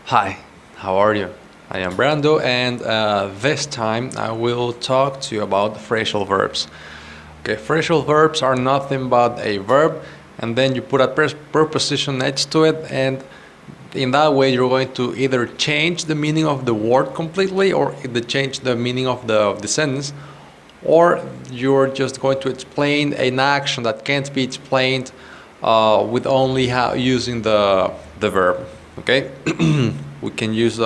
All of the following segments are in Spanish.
Hi, how are you? I am Brando, and this time I will talk to you about phrasal verbs. Okay, phrasal verbs are nothing but a verb, and then you put a preposition next to it, and in that way you're going to either change the meaning of the word completely, or either change the meaning of the sentence, or you're just going to explain an action that can't be explained with only using the verb. Okay, we can use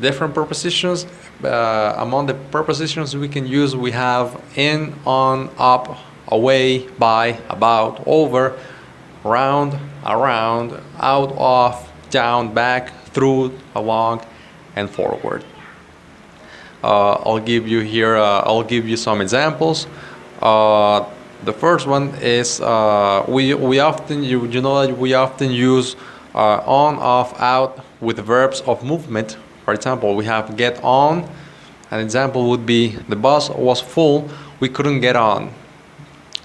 different prepositions. Among the prepositions we have in, on, up, away, by, about, over, round, around, out of, down, back, through, along, and forward. I'll give you some examples. The first one is we often you know that we often use on, off, out with verbs of movement. For example, we have get on. An example would be the bus was full, we couldn't get on.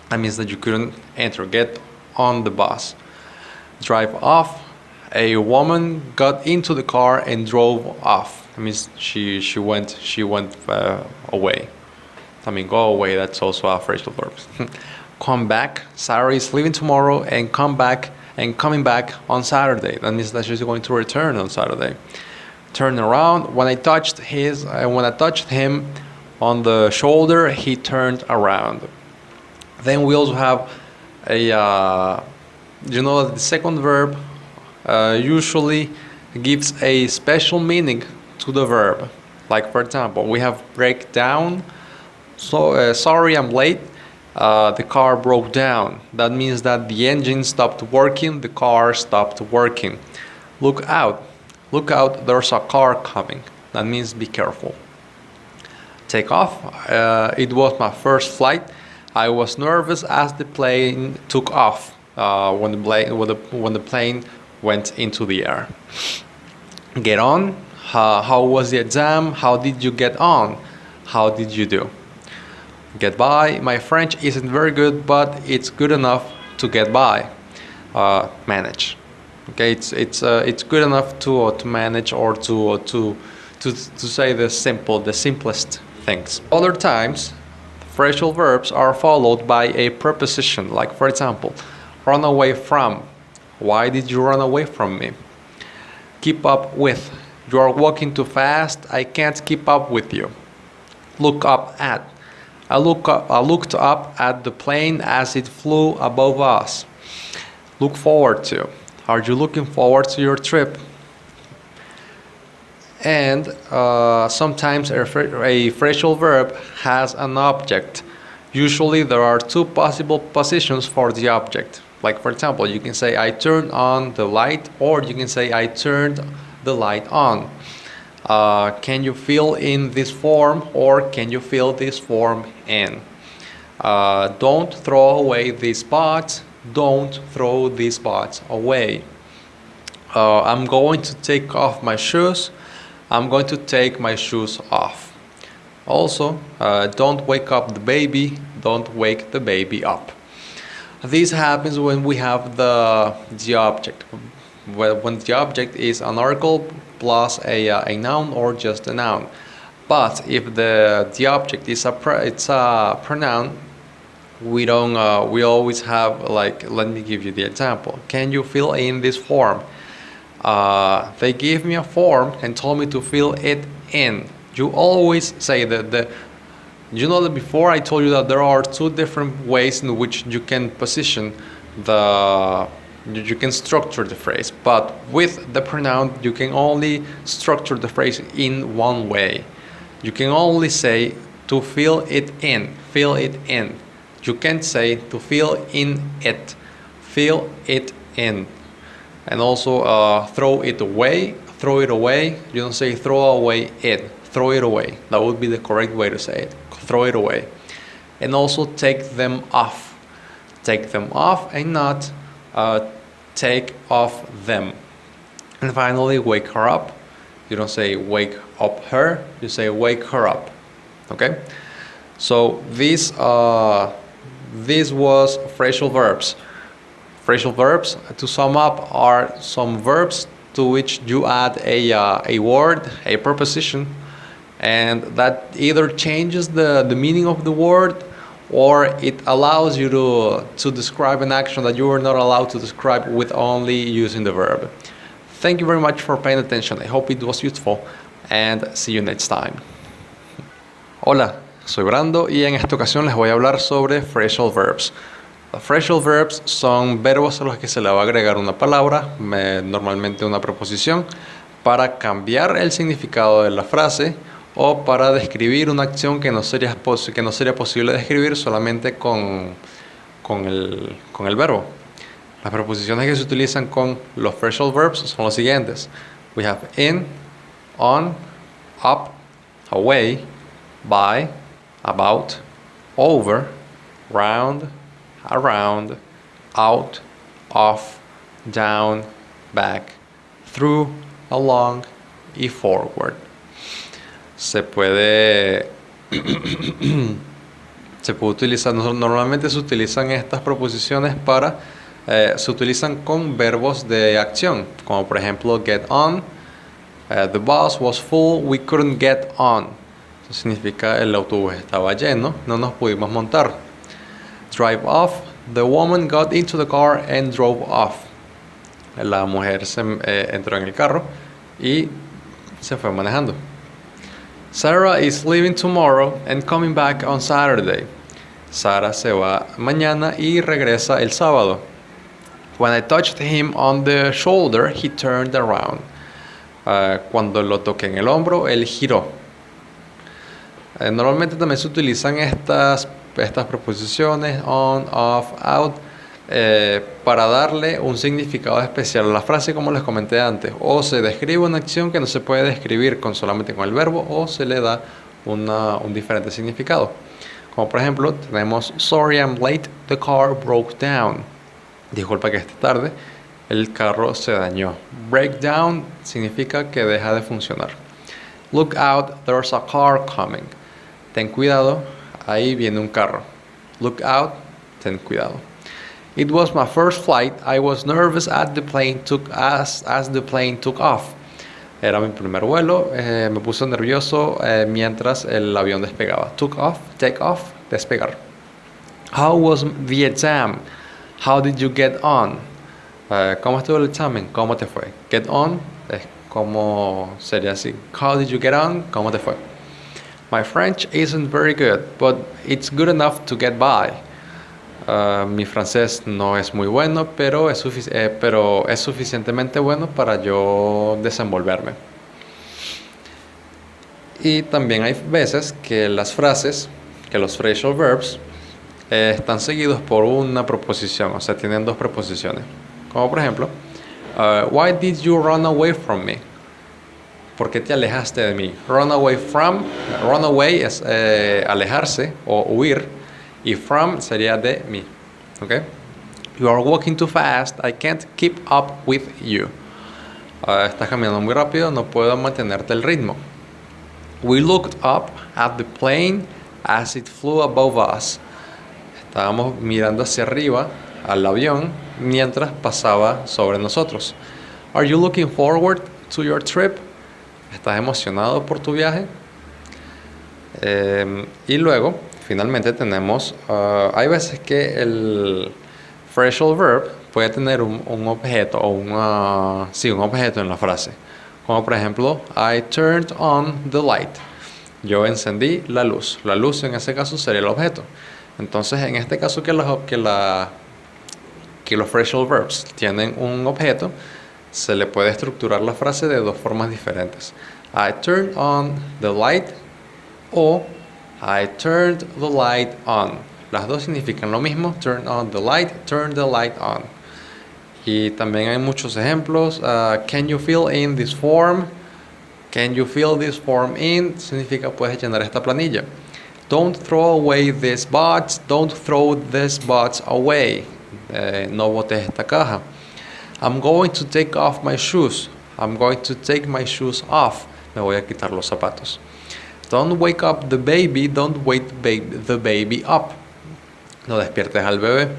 That means that you couldn't enter. Get on the bus. Drive off. A woman got into the car and drove off. That means she went away. I mean, go away. That's also a phrasal verb. Come back. Sarah is leaving tomorrow and coming back on Saturday. That means that she's going to return on Saturday. Turn around. When I touched him on the shoulder, he turned around. Then we also have the second verb usually gives a special meaning to the verb. Like, for example, we have break down. So sorry, I'm late. The car broke down. That means that the engine stopped working, the car stopped working. Look out. Look out, there's a car coming. That means be careful. Take off. It was my first flight. I was nervous as the plane took off when the plane went into the air. Get on. How was the exam? How did you get on? How did you do? Get by. My French isn't very good, but it's good enough to get by. Manage. Okay, it's good enough to manage, or to say the simplest things. Other times, phrasal verbs are followed by a preposition. Like, for example, run away from. Why did you run away from me? Keep up with. You are walking too fast. I can't keep up with you. Look up at. I looked up at the plane as it flew above us. Look forward to. Are you looking forward to your trip? And sometimes a phrasal verb has an object. Usually there are two possible positions for the object. Like, for example, you can say I turned on the light, or you can say I turned the light on. Can you fill in this form, or can you fill this form in? Don't throw away these pots. Don't throw these pots away. I'm going to take off my shoes. I'm going to take my shoes off. Also, don't wake up the baby. Don't wake the baby up. This happens when we have the object. When the object is an article plus a noun, or just a noun. But if the object is a pronoun, we always have, like, let me give you the example. Can you fill in this form? They gave me a form and told me to fill it in. You always say that you know that before I told you that there are two different ways in which you can you can structure the phrase, but with the pronoun you can only structure the phrase in one way. You can only say to fill it in. Fill it in. You can't say to fill in it. Fill it in. And also throw it away. Throw it away. You don't say throw away it. Throw it away. That would be the correct way to say it. Throw it away. And also take them off. Take them off, and not take off them. And finally, wake her up. You don't say wake up her. You say wake her up. Okay. So this was phrasal verbs. Phrasal verbs, to sum up, are some verbs to which you add a word, a preposition, and that either changes the meaning of the word or it allows you to describe an action that you were not allowed to describe with only using the verb. Thank you very much for paying attention. I hope it was useful and see you next time. Hola, soy Brando y en esta ocasión les voy a hablar sobre phrasal verbs. Los phrasal verbs son verbos a los que se le va a agregar una palabra, normalmente una preposición, para cambiar el significado de la frase o para describir una acción que no sería posible describir solamente con el verbo. Las preposiciones que se utilizan con los phrasal verbs son los siguientes. We have in, on, up, away, by, about, over, round, around, out, off, down, back, through, along y forward. Se puede utilizar, normalmente se utilizan estas preposiciones se utilizan con verbos de acción, como por ejemplo get on, the bus was full, we couldn't get on. Eso significa el autobús estaba lleno, no nos pudimos montar. Drive off, the woman got into the car and drove off. La mujer entró en el carro y se fue manejando. Sarah is leaving tomorrow and coming back on Saturday. Sara se va mañana y regresa el sábado. When I touched him on the shoulder, he turned around. Cuando lo toqué en el hombro, él giró. Normalmente también se utilizan estas preposiciones on, off, out para darle un significado especial a la frase, como les comenté antes. O se describe una acción que no se puede describir solamente con el verbo, o se le da un diferente significado. Como por ejemplo, tenemos sorry I'm late, the car broke down. Disculpa que esté tarde, el carro se dañó. Break down significa que deja de funcionar. Look out, there's a car coming. Ten cuidado, ahí viene un carro. Look out, ten cuidado. It was my first flight. I was nervous as the plane took off. Era mi primer vuelo. Me puse nervioso mientras el avión despegaba. Took off, take off, despegar. How was the exam? How did you get on? ¿Cómo estuvo el examen? ¿Cómo te fue? Get on es como sería así. How did you get on? ¿Cómo te fue? My French isn't very good, but it's good enough to get by. Mi francés no es muy bueno, pero es suficientemente bueno para yo desenvolverme. Y también hay veces que los phrasal verbs, están seguidos por una preposición, o sea, tienen dos preposiciones. Como por ejemplo, why did you run away from me? ¿Por qué te alejaste de mí? Run away es alejarse o huir, y from sería de mí. ¿Okay? You are walking too fast, I can't keep up with you. Estás caminando muy rápido, no puedo mantenerte el ritmo. We looked up at the plane as it flew above us. Estábamos mirando hacia arriba al avión mientras pasaba sobre nosotros. Are you looking forward to your trip? ¿Estás emocionado por tu viaje? Y luego, finalmente tenemos, hay veces que el phrasal verb puede tener un objeto o un objeto en la frase. Como por ejemplo, I turned on the light. Yo encendí la luz. La luz en ese caso sería el objeto. Entonces, en este caso que los phrasal verbs tienen un objeto, se le puede estructurar la frase de dos formas diferentes. I turned on the light o I turned the light on. Las dos significan lo mismo, turn on the light, turn the light on. Y también hay muchos ejemplos. Can you fill in this form? Can you fill this form in? Significa puedes llenar esta planilla. Don't throw away these bots. Don't throw these bots away. No botes esta caja. I'm going to take off my shoes. I'm going to take my shoes off. Me voy a quitar los zapatos. Don't wake up the baby. Don't wake the baby up. No despiertes al bebé.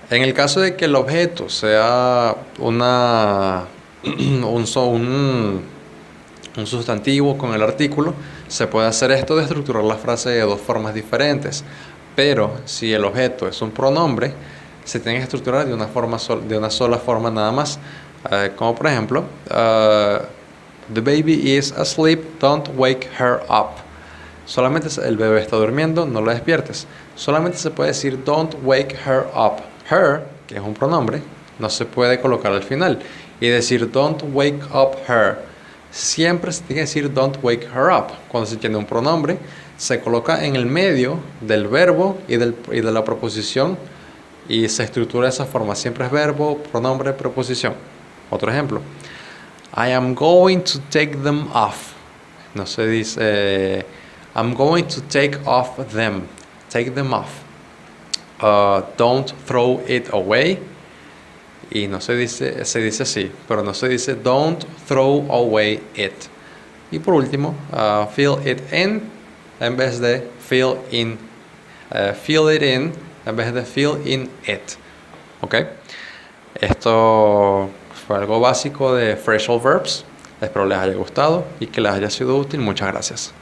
En el caso de que el objeto sea un sustantivo con el artículo, se puede hacer esto de estructurar la frase de dos formas diferentes. Pero si el objeto es un pronombre, se tiene que estructurar de una sola forma nada más. Como por ejemplo, the baby is asleep, don't wake her up. Solamente el bebé está durmiendo, no lo despiertes. Solamente se puede decir don't wake her up. Her, que es un pronombre, no se puede colocar al final. Y decir don't wake up her. Siempre se tiene que decir don't wake her up. Cuando se tiene un pronombre, se coloca en el medio del verbo y de la proposición y se estructura de esa forma. Siempre es verbo, pronombre, preposición. Otro ejemplo. I am going to take them off. No se dice I'm going to take off them. Take them off. Don't throw it away. Y no se dice así, pero no se dice don't throw away it. Y por último, fill it in en vez de fill in. Fill it in en vez de fill in it. ¿Ok? Esto fue algo básico de Phrasal Verbs. Espero les haya gustado y que les haya sido útil. Muchas gracias.